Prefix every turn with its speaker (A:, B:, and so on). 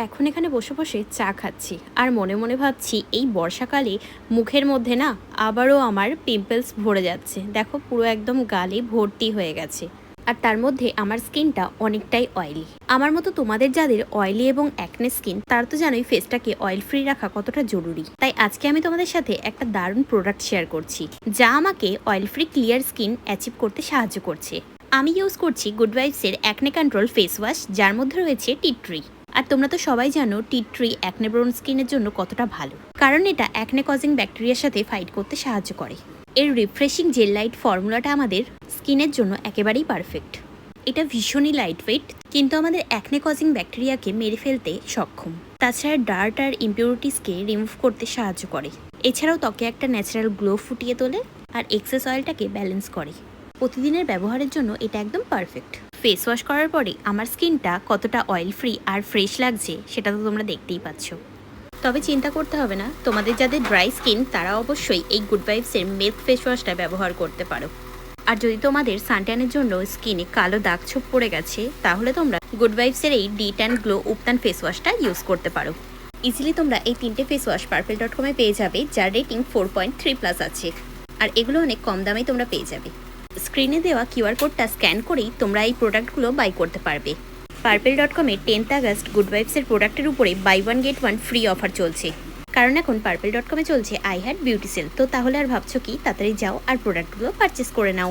A: এখন এখানে বসে বসে চা খাচ্ছি আর মনে মনে ভাবছি এই বর্ষাকালে মুখের মধ্যে না আবারও আমার পিম্পলস ভরে যাচ্ছে। দেখো পুরো একদম গালে ভর্তি হয়ে গেছে। আর তার মধ্যে আমার স্কিনটা অনেকটাই অয়েলি। আমার মতো তোমাদের যাদের অয়েলি এবং অ্যাকনে স্কিন তারা তো জানোই ফেসটাকে অয়েল ফ্রি রাখা কতটা জরুরি। তাই আজকে আমি তোমাদের সাথে একটা দারুণ প্রোডাক্ট শেয়ার করছি যা আমাকে oil free clear skin achieve করতে সাহায্য করছে। আমি ইউজ করছি গুড ভাইবসের অ্যাকনে কন্ট্রোল ফেস ওয়াশ, যার মধ্যে রয়েছে টি ট্রি। আর তোমরা তো সবাই জানো টি ট্রি অ্যাকনে ব্রোন স্কিনের জন্য কতটা ভালো, কারণ এটা অ্যাকনে কজিং ব্যাকটেরিয়ার সাথে ফাইট করতে সাহায্য করে। এর রিফ্রেশিং জেল লাইট ফর্মুলাটা আমাদের স্কিনের জন্য একেবারেই পারফেক্ট। এটা ভীষণই লাইট ওয়েট, কিন্তু আমাদের অ্যাকনে কজিং ব্যাকটেরিয়াকে মেরে ফেলতে সক্ষম। তাছাড়া ডার্ট আর ইম্পিউরিটিসকে রিমুভ করতে সাহায্য করে। এছাড়াও ত্বকে একটা ন্যাচারাল গ্লো ফুটিয়ে তোলে আর এক্সেস অয়েলটাকে ব্যালেন্স করে। প্রতিদিনের ব্যবহারের জন্য এটা একদম পারফেক্ট। ফেস ওয়াশ করার পরে আমার স্কিনটা কতটা অয়েল ফ্রি আর ফ্রেশ লাগছে সেটা তো তোমরা দেখতেই পাচ্ছ। তবে চিন্তা করতে হবে না, তোমাদের যাদের ড্রাই স্কিন তারা অবশ্যই এই গুড ভাইবসের মিল্ক ফেস ওয়াশটা ব্যবহার করতে পারো। আর যদি তোমাদের সানট্যানের জন্য স্কিনে কালো দাগ ছোপ পড়ে গেছে তাহলে তোমরা গুড ভাইবসের এই D tan glow উপটান face ওয়াশটা use করতে পারো। ইজিলি তোমরা এই 3টে ফেস ওয়াশ পার্পেল.com-এ পেয়ে যাবে, যার রেটিং 4.3+ আছে। আর এগুলো অনেক কম দামেই তোমরা পেয়ে যাবে। স্ক্রিনে দেওয়া কিউআর কোডটা স্ক্যান করেই তোমরা এই প্রোডাক্টগুলো বাই করতে পারবে। পার্পেল.com-এ 10th আগস্ট গুড ভাইবসের প্রোডাক্টের উপরে বাই 1 গেট 1 ফ্রি অফার চলছে, কারণ এখন পার্পেল.com-এ চলছে আই হ্যাড বিউটি সেল। তো তাহলে আর ভাবছো কি, তাড়াতাড়ি যাও আর প্রোডাক্টগুলো পারচেস করে নাও।